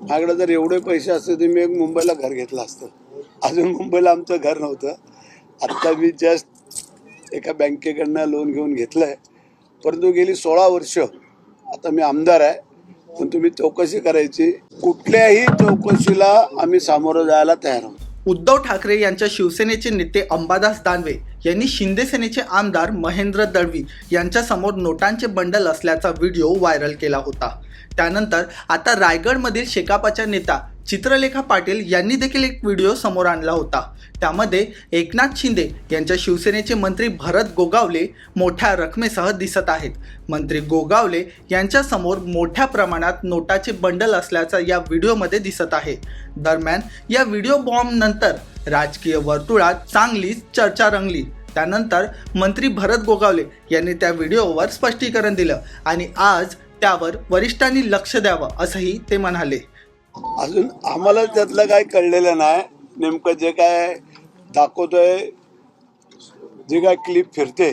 माझ्याकडे जर एवढे पैसे असते तर मी एक मुंबईला घर घेतलं असतं. अजून मुंबईला आमचं घर नव्हतं. आत्ता मी जस्ट एका बँकेकडनं लोन घेऊन घेतलं आहे. परंतु गेली 16 वर्ष आता मी आमदार आहे. पण तुम्ही चौकशी करायची, कुठल्याही चौकशीला आम्ही सामोरं जायला तयार आहोत. उद्धव ठाकरे यांच्या शिवसेनेचे नेते अंबादास दानवे यांनी शिंदे सेनेचे आमदार महेंद्र दळवी यांच्यासमोर नोटांचे बंडल असल्याचा व्हिडिओ व्हायरल केला होता. त्यानंतर आता रायगडमधील शेकापच्या नेता चित्रलेखा पाटील यांनी देखील एक व्हिडिओ समोर आणला होता. त्यामध्ये एकनाथ शिंदे यांच्या शिवसेनेचे मंत्री भरत गोगावले मोठ्या रकमेसह दिसत आहेत. मंत्री गोगावले यांच्या समोर मोठ्या प्रमाणात नोटाचे बंडल असल्याचा या व्हिडिओमध्ये दिसत आहे. दरम्यान या व्हिडिओ बॉम्ब नंतर राजकीय वर्तुळात चांगलीच चर्चा रंगली. त्यानंतर मंत्री भरत गोगावले यांनी त्या व्हिडिओवर स्पष्टीकरण दिलं आणि आज त्यावर वरिष्ठांनी लक्ष द्यावं असंही ते म्हणाले. अजून आम्हाला त्यातलं काय कळलेलं नाही. नेमकं जे काय दाखवतोय, जे काय क्लिप फिरते,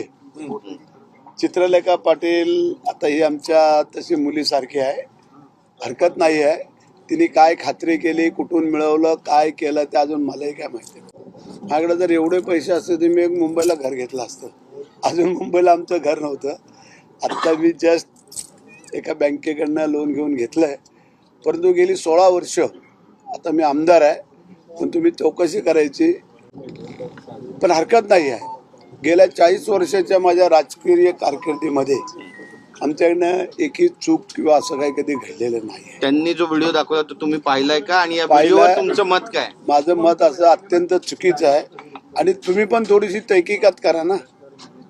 चित्रलेखा पाटील आता ही आमच्या तशी मुलीसारखी आहे, हरकत नाही आहे. तिने काय खात्री केली, कुठून मिळवलं, काय केलं ते अजून मलाही काय माहिती नाही. माझ्याकडे जर एवढे पैसे असते तर मी एक मुंबईला घर घेतलं असतं. अजून मुंबईला आमचं घर नव्हतं. आत्ता मी जस्ट एका बँकेकडनं लोन घेऊन घेतलं आहे. परंतु गेली 16 वर्ष आता मी आमदार आहे. पण तुम्ही चौकशी करायची, पण हरकत नाही आहे. गेल्या 40 वर्षाच्या माझ्या राजकीय कारकिर्दीमध्ये आमच्याकडनं एकही चूक किंवा असं काही कधी घडलेलं नाही. त्यांनी जो व्हिडिओ दाखवला तो तुम्ही पाहिलाय का आणि या व्हिडिओवर तुमचं मत काय? माझं मत असं अत्यंत चुकीचं आहे. आणि तुम्ही पण थोडीशी तहकीकात करा ना.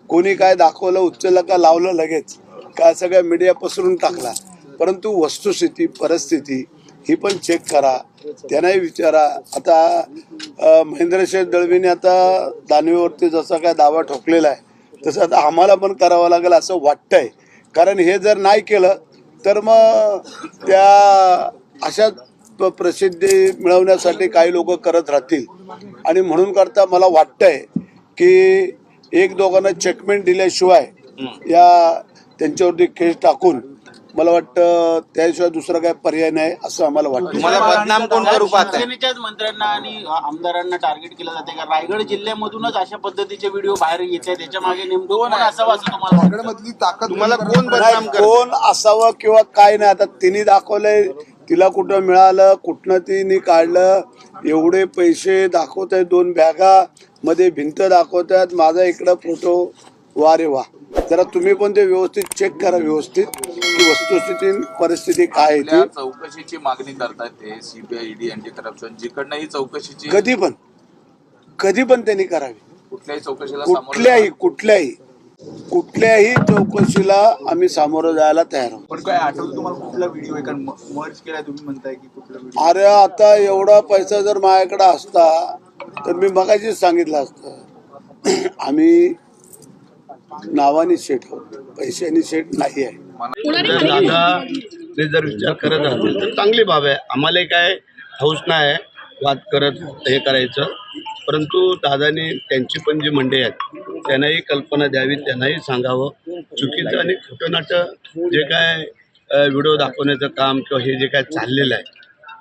कोणी काय दाखवलं, उचललं का लावलं लगेच का सगळ्या मीडिया पसरून टाकला. परंतु वस्तुस्थिती, परिस्थिती ही पण चेक करा, त्यांनाही विचारा. आता महेंद्रशेठ दळवीने आता दानवेवरती जसा काय दावा ठोकलेला आहे तसं आता आम्हाला पण करावं लागेल असं वाटतंय. कारण हे जर नाही केलं तर मग त्या अशा प्रसिद्धी मिळवण्यासाठी काही लोक करत राहतील. आणि म्हणून करता मला वाटतंय की एक दोघांना चेकमेंट दिल्याशिवाय या त्यांच्यावरती केस टाकून मला वाटतं त्याशिवाय दुसरा काय पर्याय नाही असं आम्हाला वाटतं. मला बदनाम कोण करू पाहताय? शिवसेनेच्याच मंत्र्यांना आणि आमदारांना टार्गेट केलं जाते का? रायगड जिल्ह्यामधूनच अशा पद्धतीचे व्हिडिओ बाहेर येत आहेत. त्याच्या मागे नेमकं कोण असावं असं तुम्हाला वाटतं? तुम्हाला कोण बदनाम करतं? कोण असावं किंवा काय नाही. आता तिने दाखवलंय, तिला कुठं मिळालं, कुठनं तिने काढलं, एवढे पैसे दाखवत आहेत. 2 बॅगा मध्ये भिंत दाखवत आहेत. माझा इकडं फोटो, वा रे वा. जरा तुम्ही पण ते व्यवस्थित चेक करा, व्यवस्थित की वस्तुस्थिती परिस्थिती काय आहे ती. चौकशीची मागणी करतात ते सीबीआय, ईडी यांची तरफून, जिकडनं ही चौकशीची कधी पण त्यांनी करावी. कुठल्याही चौकशीला कुठल्याही चौकशीला आम्ही सामोरं जायला तयार आहोत. पण काय आठवलं तुम्हाला कुठला व्हिडिओ आहे? कारण मर्ज केलाय तुम्ही म्हणताय की कुठला व्हिडिओ? अरे आता एवढा पैसा जर माझ्याकडे असता तर मी मगाशीच सांगितलं असतं. आम्ही नावाने शेठ आहोत, पैशाने शेठ नाही आहे. दादा ते जर विचार करत असतील तर चांगली बाब आहे. आम्हाला काय हौस नाही वाद करत हे करायचं. परंतु दादाने त्यांची पण जी मंडळी आहेत त्यांनाही कल्पना द्यावी, त्यांनाही सांगावं. चुकीचं आणि खोटं नाटं जे काय व्हिडिओ दाखवण्याचं काम किंवा हे जे काय चाललेलं आहे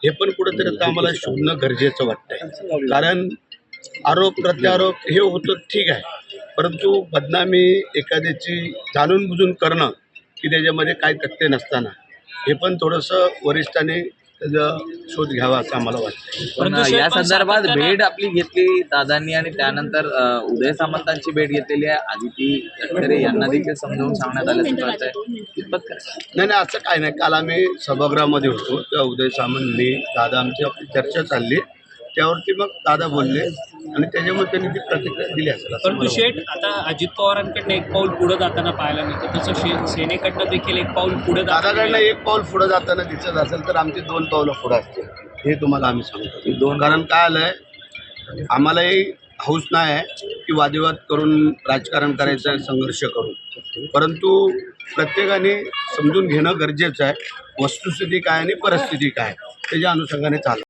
हे पण कुठंतरी आता आम्हाला शोधणं गरजेचं वाटतंय. कारण आरोप प्रत्यारोप हे होतं ठीक आहे, परंतु बदनामी एखाद्याची जाणून बुजून करणं की त्याच्यामध्ये काय तथ्य नसताना हे पण थोडंसं वरिष्ठांनी त्याचा शोध घ्यावा असं आम्हाला वाटतं. पण या संदर्भात भेट आपली घेतली दादांनी आणि त्यानंतर उदय सामंतांची भेट घेतलेली आहे. आदिती तटकरे यांना देखील समजावून सांगण्यात आल्याचं कळतंय. नाही असं काय नाही. काल आम्ही सभागृहामध्ये होतो तेव्हा उदय सामंतनी दादा आमची आपली चर्चा चालली, त्यावरती मग दादा बोलले आणि त्याच्यामुळे त्यांनी ती प्रतिक्रिया दिली असेल. परंतु शेठ आता अजित पवारांकडनं एक पाऊल पुढे जाताना पाहायला मिळतं, तसं सेनेकडनं देखील एक पाऊल पुढे दादाकडनं एक पाऊल पुढे जाताना दिसत असेल तर आमची 2 पावलं पुढे असतील हे तुम्हाला आम्ही सांगतो. कारण काय आलंय, आम्हालाही हौस नाही आहे की वादविवाद करून राजकारण करायचं, संघर्ष करून. परंतु प्रत्येकाने समजून घेणं गरजेचं आहे. वस्तुस्थिती काय आणि परिस्थिती काय त्याच्या अनुषंगाने चालतं.